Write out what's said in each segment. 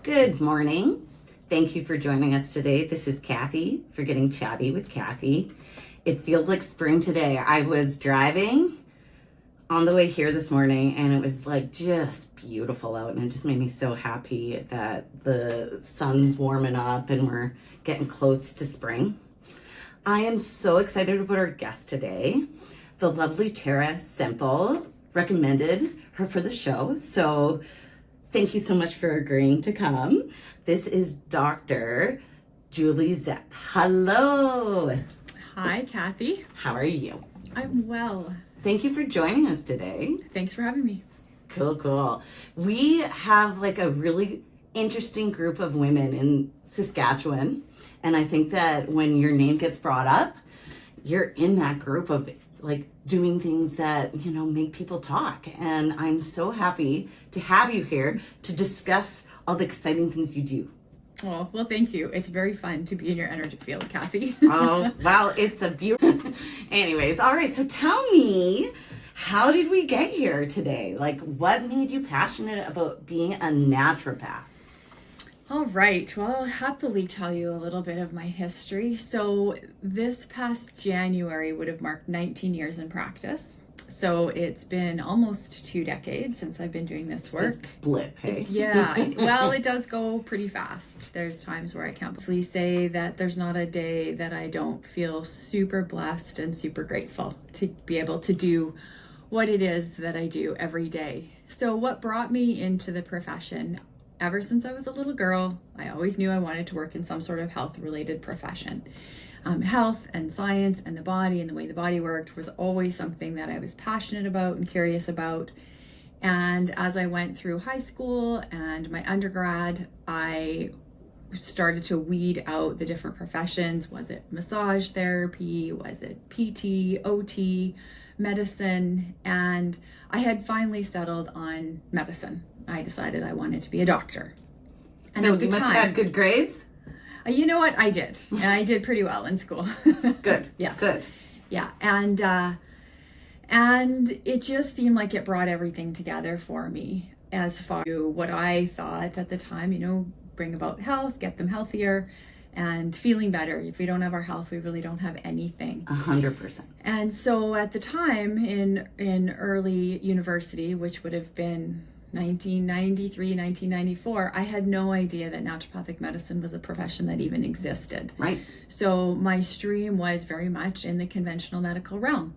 Good morning. Thank you for joining us today. This is Kathy for Getting Chatty with Kathy. It feels like spring today. I was driving on the way here this morning and it was like just beautiful out, and it just made me so happy that the sun's warming up and we're getting close to spring. I am so excited about our guest today. The lovely Tara Semple recommended her for the show, so thank you so much for agreeing to come. This is Dr. Julie Zepp. Hello. Hi, Kathy. How are you? I'm well. Thank you for joining us today. Thanks for having me. Cool. We have like a really interesting group of women in Saskatchewan. And I think that when your name gets brought up, you're in that group of like doing things that, make people talk. And I'm so happy to have you here to discuss all the exciting things you do. Oh, well, thank you. It's very fun to be in your energy field, Kathy. Oh, well, it's a beautiful... Anyways, all right. So tell me, how did we get here today? Like, what made you passionate about being a naturopath? All right. Well, I'll happily tell you a little bit of my history. So this past January would have marked 19 years in practice. So it's been almost 2 decades since I've been doing this work. Just a blip, hey? Yeah. Well, it does go pretty fast. There's times where I can't possibly say that there's not a day that I don't feel super blessed and super grateful to be able to do what it is that I do every day. So what brought me into the profession? Ever since I was a little girl, I always knew I wanted to work in some sort of health-related profession. Health and science and the body and the way the body worked was always something that I was passionate about and curious about. And as I went through high school and my undergrad, I started to weed out the different professions. Was it massage therapy? Was it PT, OT, medicine? And I had finally settled on medicine. I decided I wanted to be a doctor. And so you must have had good grades? You know what? I did. And I did pretty well in school. Good. Yes. Good. Yeah. And it just seemed like it brought everything together for me as far as what I thought at the time, bring about health, get them healthier and feeling better. If we don't have our health, we really don't have anything. 100%. And so at the time in early university, which would have been 1993, 1994, I had no idea that naturopathic medicine was a profession that even existed. Right. So my stream was very much in the conventional medical realm.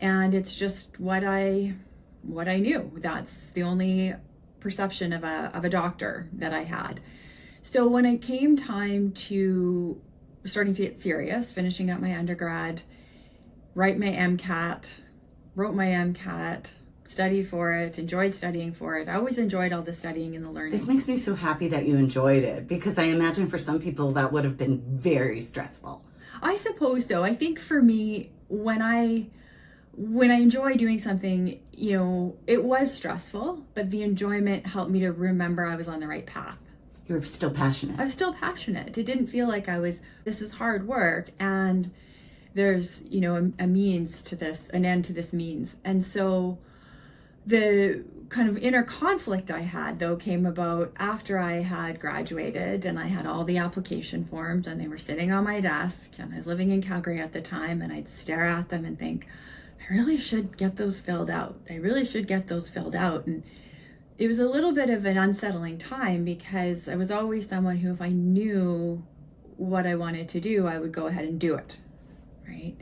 And it's just what I knew. That's the only perception of a doctor that I had. So when it came time to starting to get serious, finishing up my undergrad, wrote my MCAT, studied for it, enjoyed studying for it. I always enjoyed all the studying and the learning. This makes me so happy that you enjoyed it, because I imagine for some people that would have been very stressful. I suppose so. I think for me, when I enjoy doing something, it was stressful, but the enjoyment helped me to remember I was on the right path. You were still passionate. I was still passionate. It didn't feel like this is hard work and there's, a means to this, an end to this means. And so the kind of inner conflict I had, though, came about after I had graduated and I had all the application forms and they were sitting on my desk, and I was living in Calgary at the time, and I'd stare at them and think, I really should get those filled out. And it was a little bit of an unsettling time because I was always someone who, if I knew what I wanted to do, I would go ahead and do it, right?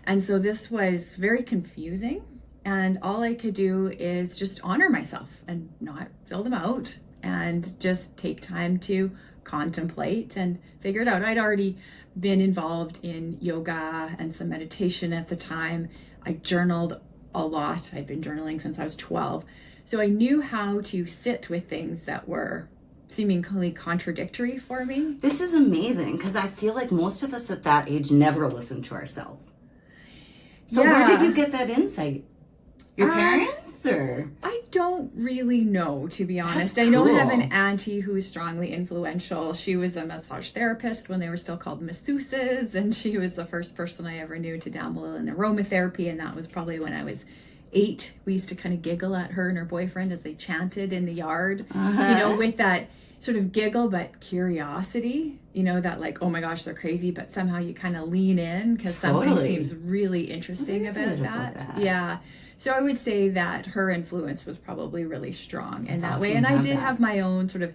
And so this was very confusing. And all I could do is just honor myself and not fill them out and just take time to contemplate and figure it out. I'd already been involved in yoga and some meditation at the time. I journaled a lot. I'd been journaling since I was 12. So I knew how to sit with things that were seemingly contradictory for me. This is amazing, because I feel like most of us at that age never listen to ourselves. So where did you get that insight? Your parents, or? I don't really know, to be honest. That's I know I have cool. an auntie who's strongly influential. She was a massage therapist when they were still called masseuses, and she was the first person I ever knew to dabble in aromatherapy, and that was probably when I was 8. We used to kind of giggle at her and her boyfriend as they chanted in the yard, with that sort of giggle, but curiosity, you know, that like, oh my gosh, they're crazy, but somehow you kind of lean in because something seems really interesting about that. Yeah. So I would say that her influence was probably really strong in that way. And I did have my own sort of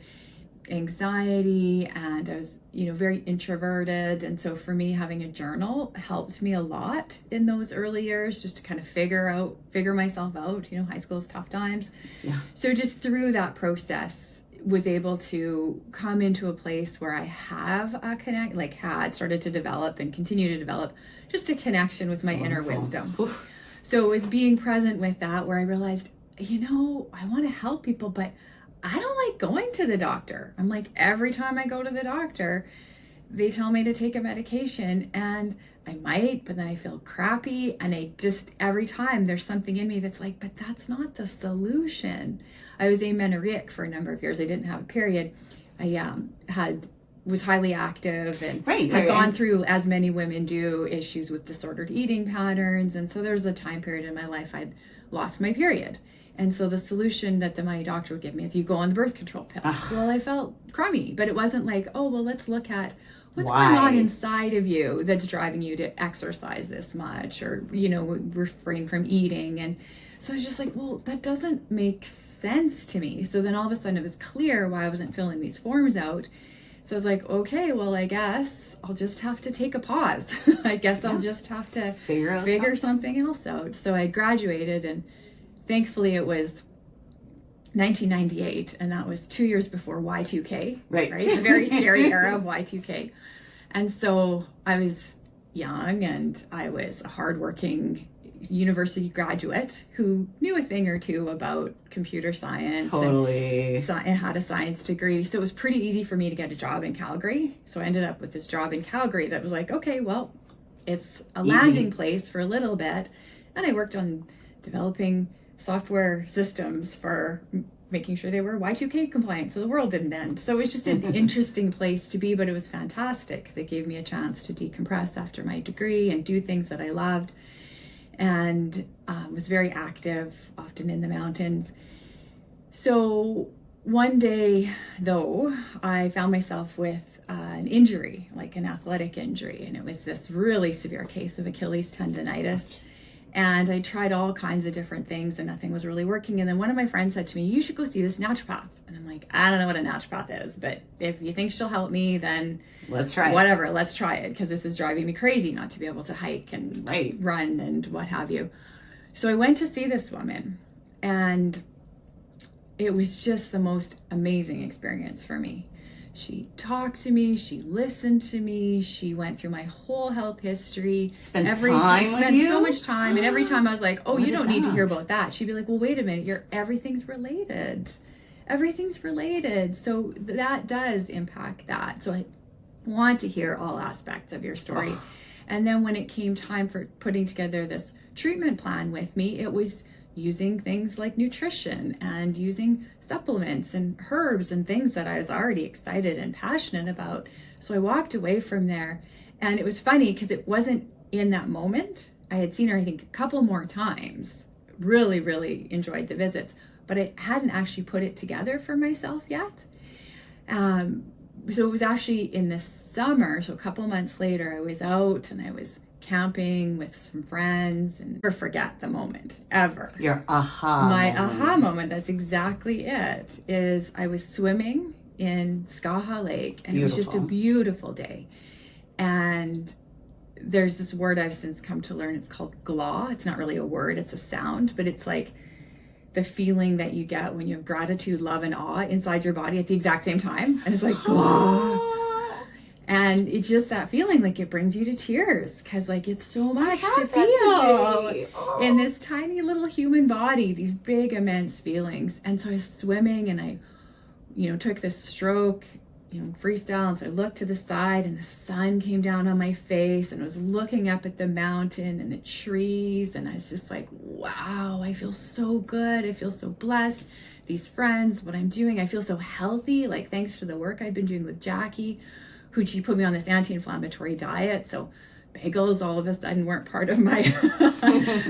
anxiety, and I was, you know, very introverted. And so for me, having a journal helped me a lot in those early years, just to kind of figure myself out. You know, high school is tough times. Yeah. So just through that process, was able to come into a place where I have a had started to develop and continue to develop just a connection with my inner wisdom. Oof. So it was being present with that where I realized, you know, I want to help people, but I don't like going to the doctor. I'm like, every time I go to the doctor, they tell me to take a medication, and I might, but then I feel crappy. And every time there's something in me that's like, but that's not the solution. I was amenorrheic for a number of years. I didn't have a period. I was highly active and had gone through, as many women do, issues with disordered eating patterns. And so there's a time period in my life I'd lost my period. And so the solution that my doctor would give me is you go on the birth control pill. Well, I felt crummy, but it wasn't like, oh, well, let's look at what's going on inside of you that's driving you to exercise this much, or, you know, refrain from eating. And so I was just like, well, that doesn't make sense to me. So then all of a sudden it was clear why I wasn't filling these forms out. So I was like, okay, well, I guess I'll just have to take a pause. I guess I'll just have to figure something else out. So I graduated, and thankfully it was 1998, and that was 2 years before Y2K, right? A very scary era of Y2K. And so I was young, and I was a hardworking university graduate who knew a thing or two about computer science. And had a science degree. So it was pretty easy for me to get a job in Calgary. So I ended up with this job in Calgary that was like, okay, well, it's a landing place for a little bit. And I worked on developing software systems for making sure they were Y2K compliant so the world didn't end. So it was just an interesting place to be, but it was fantastic because it gave me a chance to decompress after my degree and do things that I loved. And was very active, often in the mountains. So one day, though, I found myself with an injury, like an athletic injury, and it was this really severe case of Achilles tendonitis. And I tried all kinds of different things, and nothing was really working. And then one of my friends said to me, you should go see this naturopath. And I'm like, I don't know what a naturopath is, but if you think she'll help me, then let's try it. Let's try it, because this is driving me crazy not to be able to hike and run and what have you. So I went to see this woman, and it was just the most amazing experience for me. She talked to me, she listened to me, she went through my whole health history. Spent so much time, and every time I was like, oh, you don't need to hear about that. She'd be like, well, wait a minute, everything's related. Everything's related. So that does impact that. So I want to hear all aspects of your story. And then when it came time for putting together this treatment plan with me, it was using things like nutrition and using supplements and herbs and things that I was already excited and passionate about. So I walked away from there, and it was funny because it wasn't in that moment. I had seen her, I think, a couple more times, really, really enjoyed the visits, but I hadn't actually put it together for myself yet. So it was actually in the summer, so a couple months later, I was out and I was camping with some friends, and never forget the moment ever. Your aha moment, that's exactly it, is I was swimming in Skaha Lake, and it was just a beautiful day. And there's this word I've since come to learn, it's called glah. It's not really a word, it's a sound, but it's like the feeling that you get when you have gratitude, love, and awe inside your body at the exact same time. And it's like glah. And it's just that feeling, like it brings you to tears, because like it's so much to feel in this tiny little human body, these big immense feelings. And so I was swimming, and I, took this stroke, freestyle. And so I looked to the side, and the sun came down on my face, and I was looking up at the mountain and the trees. And I was just like, wow, I feel so good. I feel so blessed. These friends, what I'm doing, I feel so healthy. Like thanks to the work I've been doing with Jackie, she put me on this anti-inflammatory diet. So bagels all of a sudden weren't part of my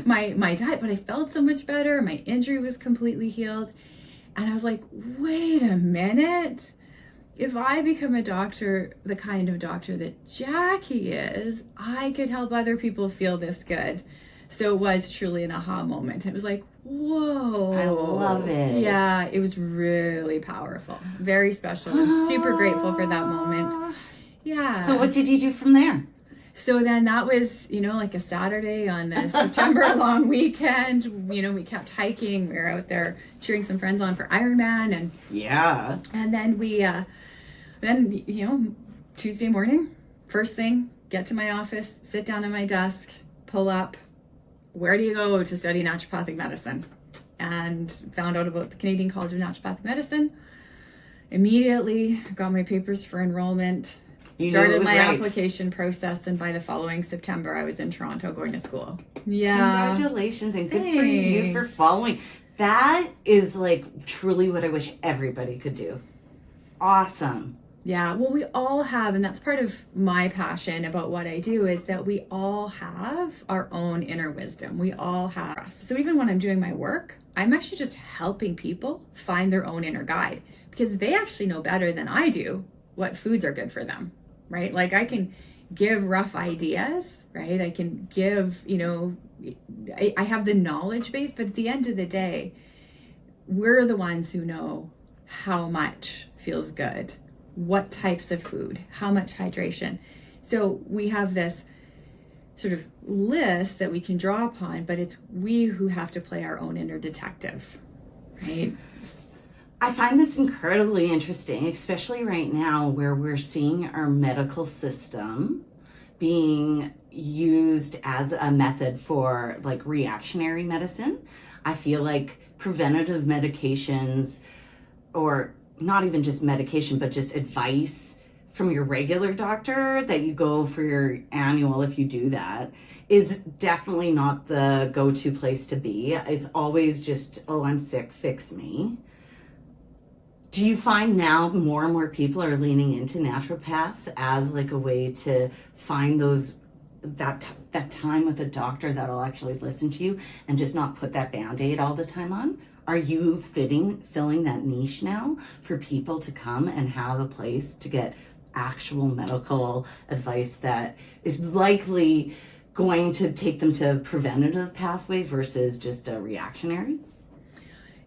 my diet, but I felt so much better. My injury was completely healed. And I was like, wait a minute. if I become a doctor, the kind of doctor that Jackie is, I could help other people feel this good. So it was truly an aha moment. It was like, whoa. I love it. Yeah, it was really powerful. Very special. I'm super grateful for that moment. Yeah. So what did you do from there? So then that was, like a Saturday on the September long weekend. We kept hiking. We were out there cheering some friends on for Ironman. And yeah. And then Tuesday morning, first thing, get to my office, sit down at my desk, pull up, where do you go to study naturopathic medicine? And found out about the Canadian College of Naturopathic Medicine. Immediately got my papers for enrollment, started my application process, and by the following September, I was in Toronto going to school. Yeah. Congratulations, and good for you for following. That is like truly what I wish everybody could do. Awesome. Yeah, well, we all have, and that's part of my passion about what I do, is that we all have our own inner wisdom. We all have. So even when I'm doing my work, I'm actually just helping people find their own inner guide, because they actually know better than I do what foods are good for them, right? Like I can give rough ideas, right? I can give, I have the knowledge base, but at the end of the day, we're the ones who know how much feels good, what types of food, how much hydration. So we have this sort of list that we can draw upon, but it's we who have to play our own inner detective, right? I find this incredibly interesting, especially right now where we're seeing our medical system being used as a method for like reactionary medicine. I feel like preventative medications, or not even just medication, but just advice from your regular doctor that you go for your annual, if you do that, is definitely not the go-to place to be. It's always just, oh, I'm sick, fix me. Do you find now more and more people are leaning into naturopaths as like a way to find that time with a doctor that'll actually listen to you and just not put that Band-Aid all the time on? Are you filling that niche now for people to come and have a place to get actual medical advice that is likely going to take them to a preventative pathway versus just a reactionary?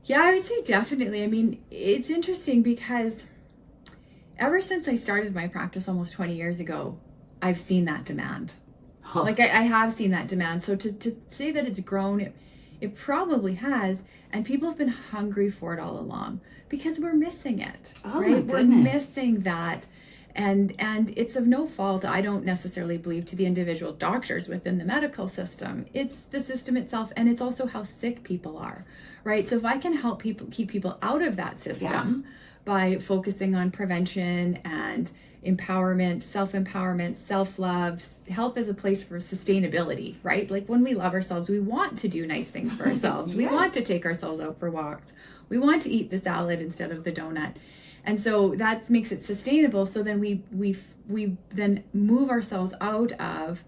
Yeah, I would say definitely. I mean, it's interesting because ever since I started my practice almost 20 years ago, I've seen that demand. Huh. Like I have seen that demand. So to say that it's grown, it probably has. And people have been hungry for it all along because we're missing it, oh, right? My goodness. We're missing that. And it's of no fault, I don't necessarily believe, to the individual doctors within the medical system. It's the system itself, and it's also how sick people are, right? So if I can help people, keep people out of that system by focusing on prevention and empowerment, self-empowerment, self-love, health is a place for sustainability, right? Like when we love ourselves, we want to do nice things for ourselves. Yes. We want to take ourselves out for walks. We want to eat the salad instead of the donut. And so that makes it sustainable. So then we then move ourselves out of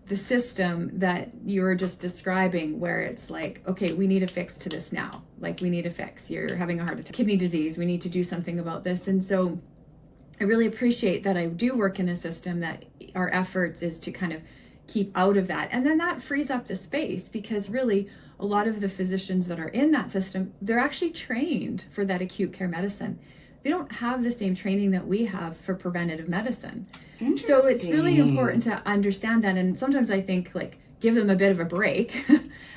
the system that you were just describing, where it's like, okay, we need a fix to this now. Like we need a fix. You're having a heart attack, kidney disease. We need to do something about this. And so I really appreciate that I do work in a system that our efforts is to kind of keep out of that. And then that frees up the space, because really a lot of the physicians that are in that system, they're actually trained for that acute care medicine. They don't have the same training that we have for preventative medicine. So it's really important to understand that. And sometimes I think like give them a bit of a break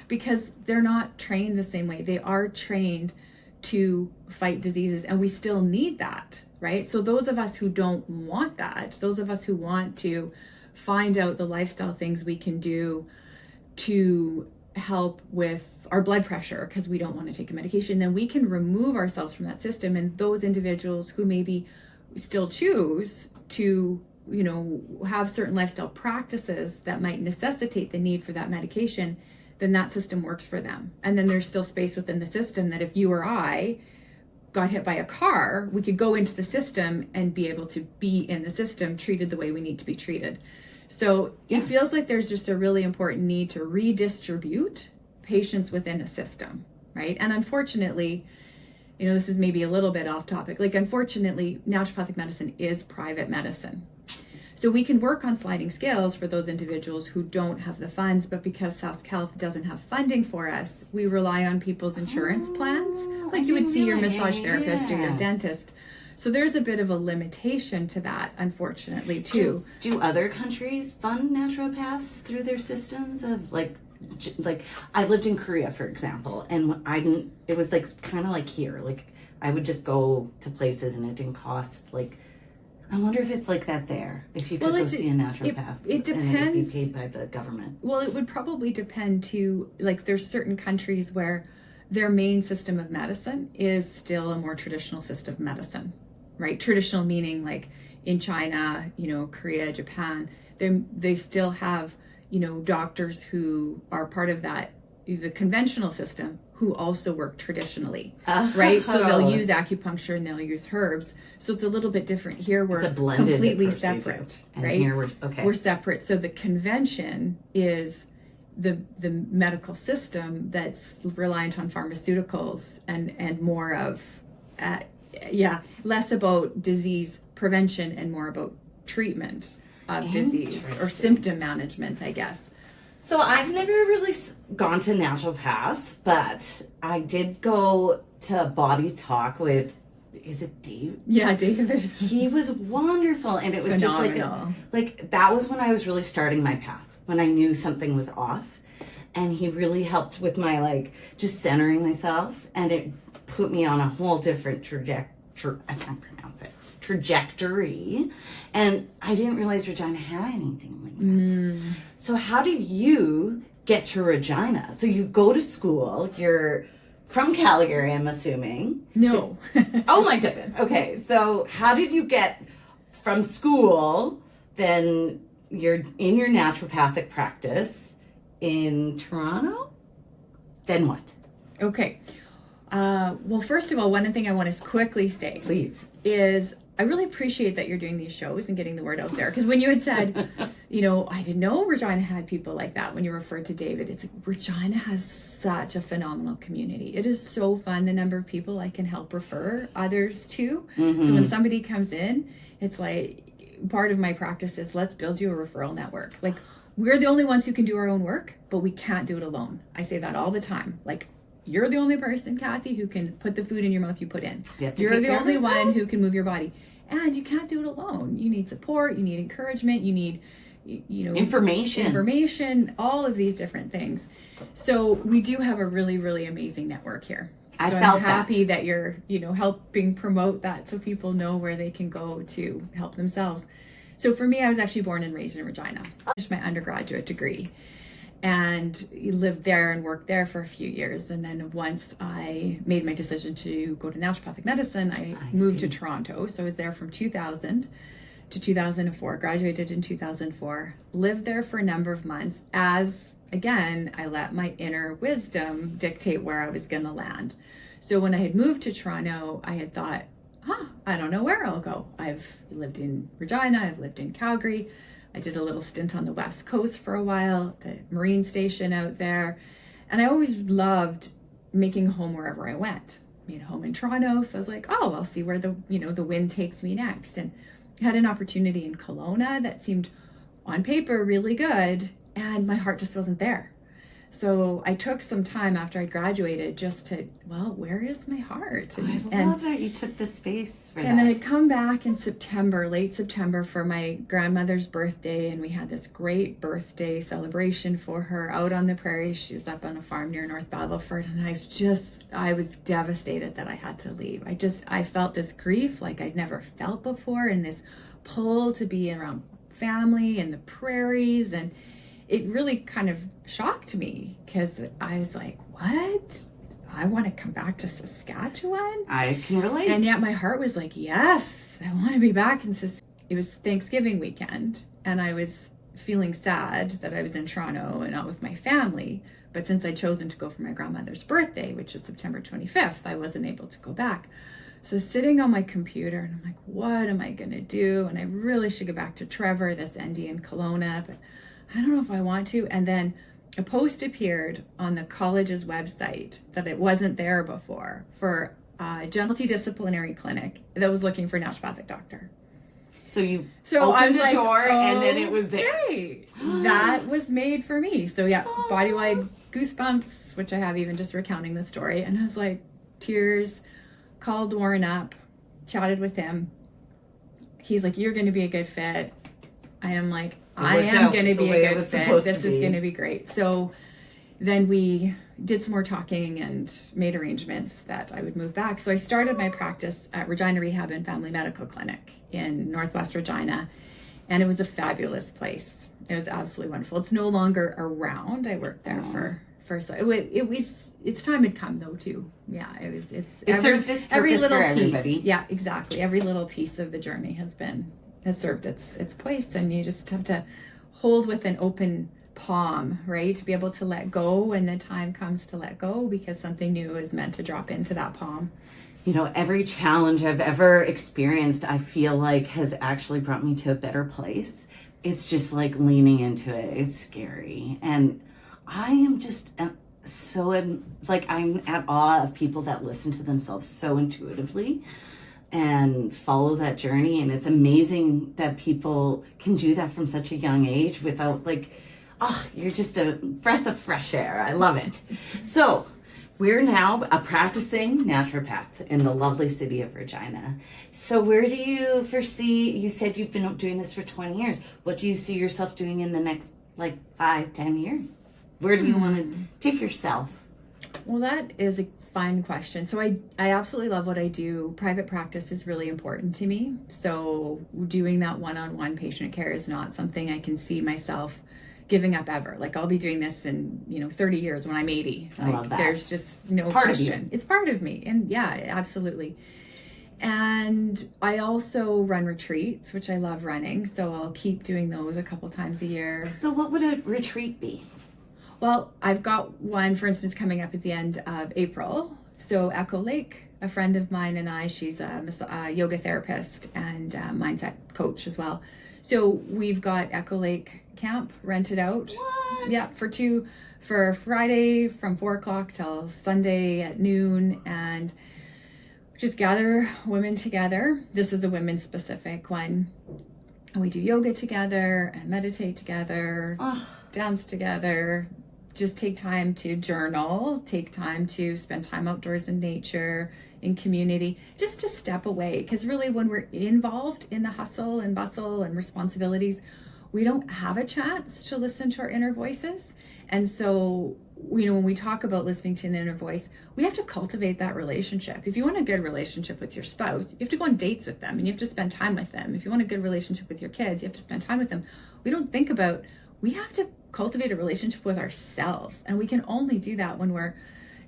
because they're not trained the same way. They are trained to fight diseases, and we still need that, right? So those of us who don't want that, those of us who want to find out the lifestyle things we can do to help with our blood pressure because we don't want to take a medication, then we can remove ourselves from that system. And those individuals who maybe still choose to, have certain lifestyle practices that might necessitate the need for that medication, then that system works for them. And then there's still space within the system that if you or I got hit by a car, we could go into the system and be able to be in the system treated the way we need to be treated. So it feels like there's just a really important need to redistribute patients within a system, right? And unfortunately, this is maybe a little bit off topic. Like, unfortunately, naturopathic medicine is private medicine. So we can work on sliding scales for those individuals who don't have the funds, but because SaskHealth doesn't have funding for us, we rely on people's insurance plans. Like you would see your massage therapist or your dentist. So there's a bit of a limitation to that, unfortunately, too. Do other countries fund naturopaths through their systems of like I lived in Korea, for example, and it was like kind of like here. Like I would just go to places and it didn't cost like, I wonder if it's like that there. If you could go see a naturopath, it depends. And it would be paid by the government. Well, it would probably depend too. Like there's certain countries where their main system of medicine is still a more traditional system of medicine, right? Traditional meaning like in China, Korea, Japan, they still have, doctors who are part of that, the conventional system, who also work traditionally, right? So they'll use acupuncture and they'll use herbs. So it's a little bit different here. We're completely separate, right? Here we're separate. So the convention is the medical system that's reliant on pharmaceuticals and more of, less about disease prevention and more about treatment of disease or symptom management, I guess. So I've never really gone to naturopath, but I did go to Body Talk with, is it Dave? Yeah, David. He was wonderful, and it was phenomenal. Just like that was when I was really starting my path, when I knew something was off, and he really helped with my just centering myself, and it put me on a whole different trajectory, and I didn't realize Regina had anything like that. So how did you get to Regina? So you go to school, you're from Calgary, I'm assuming. No. Oh my goodness. Okay, so how did you get from school, then you're in your naturopathic practice in Toronto? Then what? Okay. Well, first of all, one thing I want to quickly say, please, is I really appreciate that you're doing these shows and getting the word out there. Because when you had said, I didn't know Regina had people like that. When you referred to David, it's like Regina has such a phenomenal community. It is so fun, the number of people I can help refer others to. Mm-hmm. So when somebody comes in, it's like part of my practice is let's build you a referral network. Like we're the only ones who can do our own work, but we can't do it alone. I say that all the time. Like, you're the only person, Kathy, who can put the food in your mouth you put in. You're the only one who can move your body. And you can't do it alone. You need support, you need encouragement, you need, information, all of these different things. So we do have a really, really amazing network here. So I'm happy that you're, helping promote that so people know where they can go to help themselves. So for me, I was actually born and raised in Regina. I finished my undergraduate degree and lived there and worked there for a few years. And then once I made my decision to go to naturopathic medicine, I moved to Toronto. So I was there from 2000 to 2004, graduated in 2004, lived there for a number of months as, again, I let my inner wisdom dictate where I was going to land. So when I had moved to Toronto, I had thought, I don't know where I'll go. I've lived in Regina, I've lived in Calgary. I did a little stint on the West Coast for a while, the Marine Station out there. And I always loved making home wherever I went. Made home in Toronto, so I was like, I'll see where the wind takes me next. And I had an opportunity in Kelowna that seemed on paper really good, and my heart just wasn't there. So I took some time after I graduated just to, where is my heart? I love that you took the space for that. And I had come back in September, late September, for my grandmother's birthday, and we had this great birthday celebration for her out on the prairie. She was up on a farm near North Battleford, and I was devastated that I had to leave. I felt this grief like I'd never felt before, and this pull to be around family and the prairies, and it really kind of shocked me because I was like, what? I want to come back to Saskatchewan? I can relate. And yet my heart was like, yes, I want to be back in Saskatchewan. It was Thanksgiving weekend, and I was feeling sad that I was in Toronto and not with my family. But since I'd chosen to go for my grandmother's birthday, which is September 25th, I wasn't able to go back. So sitting on my computer, and I'm like, what am I going to do? And I really should go back to Trevor, this ND in Kelowna, but I don't know if I want to. And then a post appeared on the college's website that it wasn't there before for multidisciplinary clinic that was looking for a naturopathic doctor. So you I opened was the door and then it was there. Okay, that was made for me. So yeah, body-wide goosebumps, which I have even just recounting the story. And I was like, tears, called Warren up, chatted with him. He's like, you're going to be a good fit. I am like, I am going to be a good fit. This is going to be great. So then we did some more talking and made arrangements that I would move back. So I started my practice at Regina Rehab and Family Medical Clinic in Northwest Regina. And it was a fabulous place. It was absolutely wonderful. It's no longer around. I worked there so it was, its time had come though too. Yeah, it served its purpose for everybody. Yeah, exactly. Every little piece of the journey has served its place, and you just have to hold with an open palm, right? To be able to let go when the time comes to let go, because something new is meant to drop into that palm. You know, every challenge I've ever experienced, I feel like has actually brought me to a better place. It's just like leaning into it. It's scary. And I am just I'm at awe of people that listen to themselves so intuitively and follow that journey. And it's amazing that people can do that from such a young age without you're just a breath of fresh air. I love it. So we're now a practicing naturopath in the lovely city of Regina. So where do you foresee, you said you've been doing this for 20 years. What do you see yourself doing in the next 5-10 years? Where do you want to take yourself? Well, that is a fine question. So I absolutely love what I do. Private practice is really important to me. So doing that one-on-one patient care is not something I can see myself giving up ever. I'll be doing this in 30 years when I'm 80. I love that. There's just no question. It's part of me. And yeah, absolutely. And I also run retreats, which I love running. So I'll keep doing those a couple times a year. So what would a retreat be? Well, I've got one, for instance, coming up at the end of April. So Echo Lake, a friend of mine and I, she's a yoga therapist and mindset coach as well. So we've got Echo Lake camp rented out. What? Yeah, for Friday from 4:00 till Sunday at noon, and just gather women together. This is a women specific one. And we do yoga together and meditate together, dance together, just take time to journal, take time to spend time outdoors in nature, in community, just to step away. Because really when we're involved in the hustle and bustle and responsibilities, we don't have a chance to listen to our inner voices. And so, when we talk about listening to an inner voice, we have to cultivate that relationship. If you want a good relationship with your spouse, you have to go on dates with them and you have to spend time with them. If you want a good relationship with your kids, you have to spend time with them. We have to cultivate a relationship with ourselves. And we can only do that when we're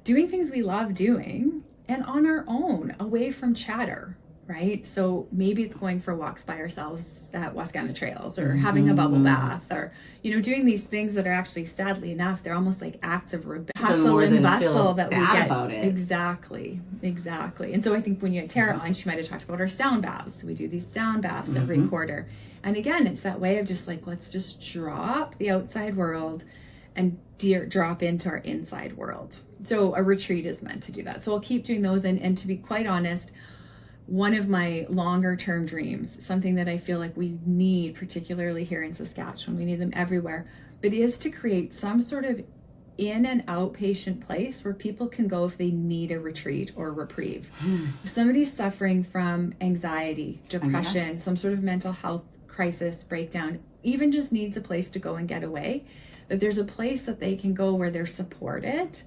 doing things we love doing and on our own, away from chatter, right? So maybe it's going for walks by ourselves at Wascana Trails, or having a bubble bath, or, doing these things that are actually, sadly enough, they're almost like acts of hustle and bustle that we get. About it. Exactly. And so I think when you had Tara on, she might have talked about our sound baths. We do these sound baths every quarter. And again, it's that way of just let's just drop the outside world and drop into our inside world. So a retreat is meant to do that. So I'll keep doing those. And to be quite honest, one of my longer term dreams, something that I feel like we need, particularly here in Saskatchewan, we need them everywhere, but is to create some sort of in and outpatient place where people can go if they need a retreat or reprieve. If somebody's suffering from anxiety, depression, some sort of mental health crisis, breakdown, even just needs a place to go and get away, that there's a place that they can go where they're supported,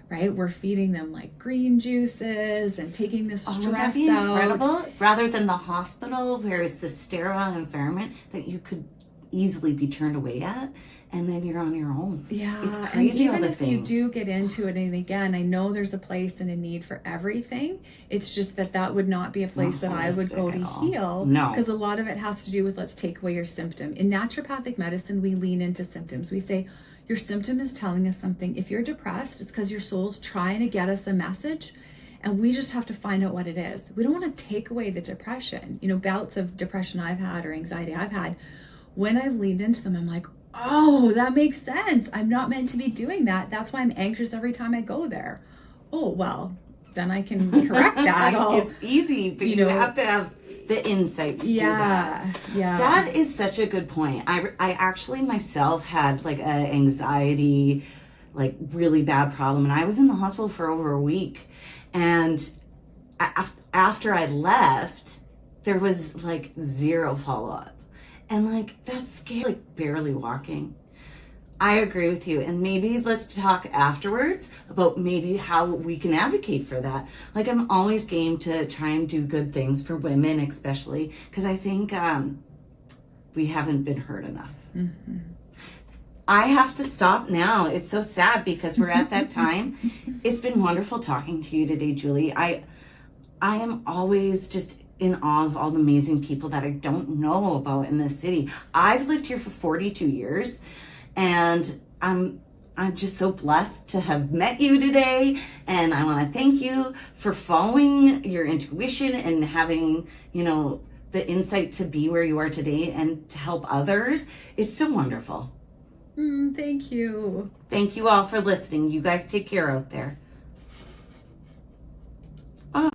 right? We're feeding them green juices and taking the stress out. Would that be incredible? Rather than the hospital where it's the sterile environment that you could easily be turned away at, and then you're on your own. Yeah, it's crazy. And even all the if things you do get into it, and again, I know there's a place and a need for everything. It's just that would not be a place that I would go to heal. No, because a lot of it has to do with let's take away your symptom. In naturopathic medicine, we lean into symptoms. We say your symptom is telling us something. If you're depressed, it's because your soul's trying to get us a message. And we just have to find out what it is. We don't want to take away the depression. Bouts of depression I've had or anxiety I've had, when I've leaned into them, I'm like, oh, that makes sense. I'm not meant to be doing that. That's why I'm anxious every time I go there. Oh, well, then I can correct that. It's easy, but you have to have the insight to do that. Yeah. That is such a good point. I actually myself had like a anxiety, like really bad problem, and I was in the hospital for over a week. And after I left, there was like zero follow-up. And like, that's scary, like barely walking. I agree with you. And maybe let's talk afterwards about maybe how we can advocate for that. Like, I'm always game to try and do good things for women, especially because I think we haven't been heard enough. Mm-hmm. I have to stop now. It's so sad because we're at that time. It's been wonderful talking to you today, Julie. I am always just in awe of all the amazing people that I don't know about in this city. I've lived here for 42 years. And I'm just so blessed to have met you today. And I want to thank you for following your intuition and having, the insight to be where you are today and to help others. It's so wonderful. Thank you. Thank you all for listening. You guys take care out there.